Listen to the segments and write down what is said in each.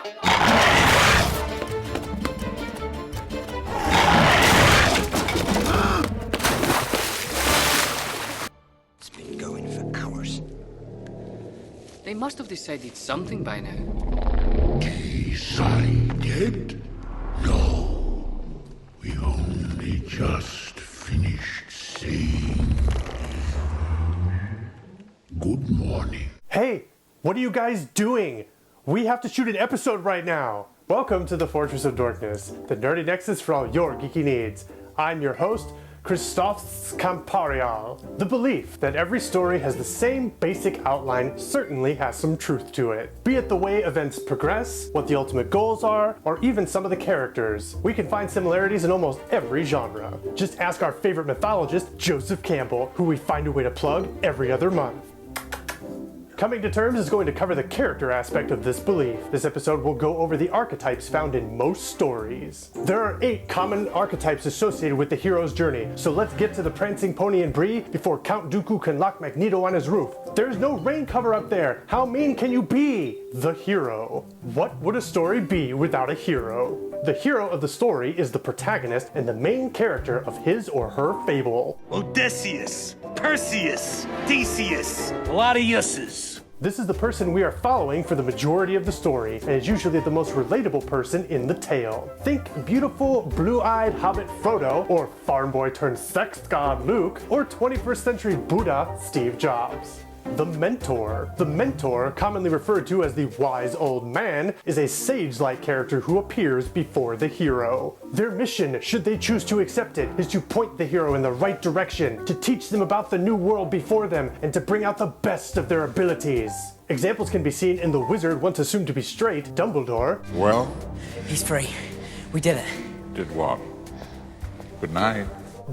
It's been going for hours. They must have decided something by now. Decided? No. We only just finished saying. Good morning. Hey, what are you guys doing? We have to shoot an episode right now. Welcome to the Fortress of Dorkness, the nerdy nexus for all your geeky needs. I'm your host, Christoph Skamparial. The belief that every story has the same basic outline certainly has some truth to it. Be it the way events progress, what the ultimate goals are, or even some of the characters. We can find similarities in almost every genre. Just ask our favorite mythologist, Joseph Campbell, who we find a way to plug every other month. Coming to Terms is going to cover the character aspect of this belief. This episode will go over the archetypes found in most stories. There are 8 common archetypes associated with the hero's journey, so let's get to the prancing pony and Brie before Count Dooku can lock Magneto on his roof. There's no rain cover up there! How mean can you be? The hero. What would a story be without a hero? The hero of the story is the protagonist and the main character of his or her fable. Odysseus, Perseus, Theseus, a lot of uses. This is the person we are following for the majority of the story, and is usually the most relatable person in the tale. Think beautiful, blue-eyed hobbit Frodo, or farm boy turned sex god Luke, or 21st century Buddha Steve Jobs. The Mentor. The Mentor, commonly referred to as the wise old man, is a sage-like character who appears before the hero. Their mission, should they choose to accept it, is to point the hero in the right direction, to teach them about the new world before them, and to bring out the best of their abilities. Examples can be seen in the wizard once assumed to be straight, Dumbledore. Well, He's free. We did it. did what? Good night.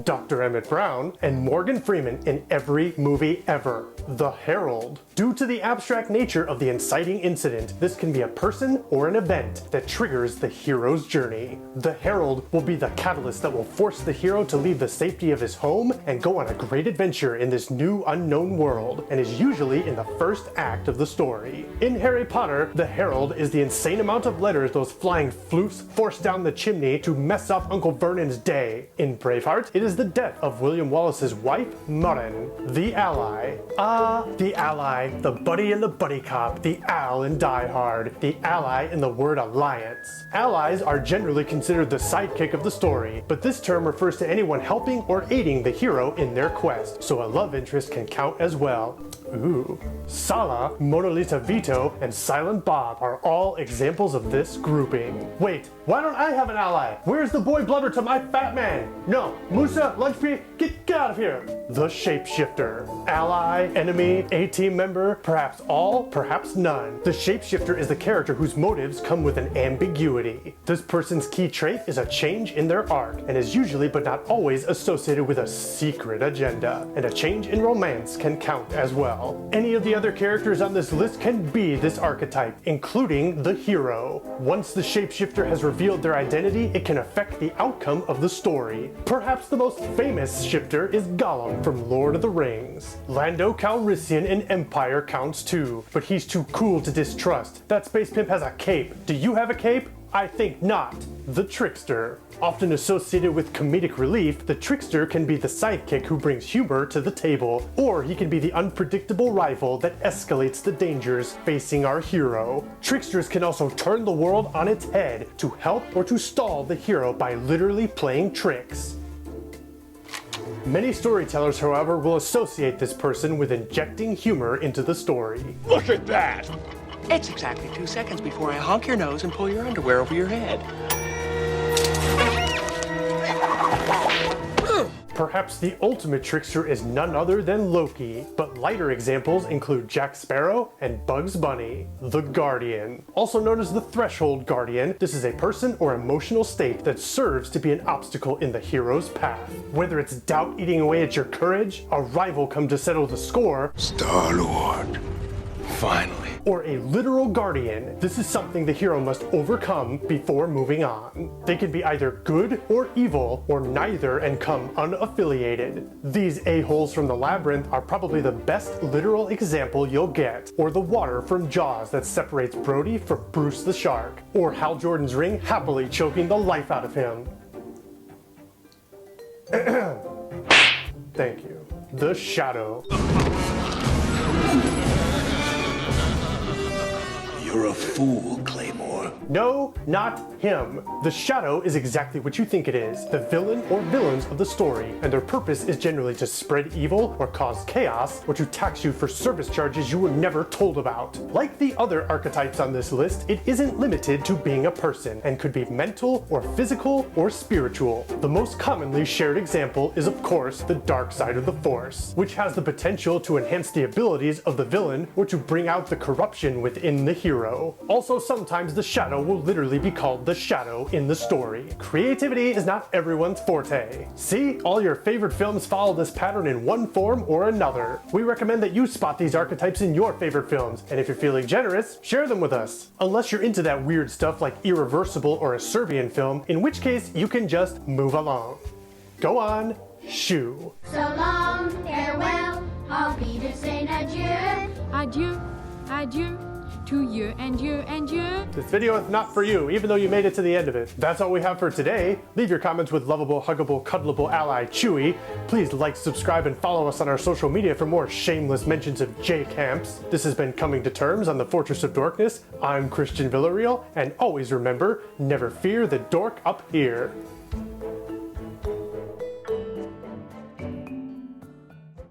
Dr. Emmett Brown, and Morgan Freeman in every movie ever. The Herald. Due to the abstract nature of the inciting incident, this can be a person or an event that triggers the hero's journey. The Herald will be the catalyst that will force the hero to leave the safety of his home and go on a great adventure in this new unknown world, and is usually in the first act of the story. In Harry Potter, the Herald is the insane amount of letters those flying floofs force down the chimney to mess up Uncle Vernon's day. In Braveheart, it is the death of William Wallace's wife, Murren. The Ally. The ally, the buddy in the buddy cop, the Al in Die Hard, the ally in the word alliance. Allies are generally considered the sidekick of the story, but this term refers to anyone helping or aiding the hero in their quest, so a love interest can count as well. Ooh. Sala, Mona Lisa Vito, and Silent Bob are all examples of this grouping. Wait, why don't I have an ally? Where's the boy blubber to my fat man? No, Musa, Lunchpea, get out of here. The shapeshifter. Ally, enemy, A-team member, perhaps all, perhaps none. The shapeshifter is the character whose motives come with an ambiguity. This person's key trait is a change in their arc, and is usually but not always associated with a secret agenda. And a change in romance can count as well. Any of the other characters on this list can be this archetype, including the hero. Once the shapeshifter has revealed their identity, it can affect the outcome of the story. Perhaps the most famous shifter is Gollum from Lord of the Rings. Lando Calrissian in Empire counts too, but he's too cool to distrust. That space pimp has a cape. Do you have a cape? I think not. The trickster. Often associated with comedic relief, the trickster can be the sidekick who brings humor to the table, or he can be the unpredictable rival that escalates the dangers facing our hero. Tricksters can also turn the world on its head to help or to stall the hero by literally playing tricks. Many storytellers, however, will associate this person with injecting humor into the story. Look at that! It's exactly 2 seconds before I honk your nose and pull your underwear over your head. Perhaps the ultimate trickster is none other than Loki, but lighter examples include Jack Sparrow and Bugs Bunny. The Guardian. Also known as the Threshold Guardian, this is a person or emotional state that serves to be an obstacle in the hero's path. Whether it's doubt eating away at your courage, a rival come to settle the score, Star-Lord. Finally. or a literal guardian. This is something the hero must overcome before moving on. They can be either good or evil, or neither and come unaffiliated. These a-holes from the labyrinth are probably the best literal example you'll get, or the water from Jaws that separates Brody from Bruce the Shark, or Hal Jordan's ring happily choking the life out of him. Thank you. The Shadow. You're a fool, Claymore. No, not him. The Shadow is exactly what you think it is, the villain or villains of the story, and their purpose is generally to spread evil or cause chaos, or to tax you for service charges you were never told about. Like the other archetypes on this list, it isn't limited to being a person, and could be mental or physical or spiritual. The most commonly shared example is of course the dark side of the Force, which has the potential to enhance the abilities of the villain or to bring out the corruption within the hero. Also, sometimes the Shadow will literally be called the Shadow in the story. Creativity is not everyone's forte. See, all your favorite films follow this pattern in one form or another. We recommend that you spot these archetypes in your favorite films, and if you're feeling generous, share them with us. Unless you're into that weird stuff like Irreversible or a Serbian film, in which case you can just move along. Go on, shoo. So long, farewell, I'll be to saying adieu. Adieu, adieu, to you and you and you. This video is not for you, even though you made it to the end of it. That's all we have for today. Leave your comments with lovable, huggable, cuddleable ally Chewy. Please like, subscribe, and follow us on our social media for more shameless mentions of J-Camps. This has been Coming to Terms on the Fortress of Dorkness. I'm Christian Villarreal, and always remember, never fear the dork up here.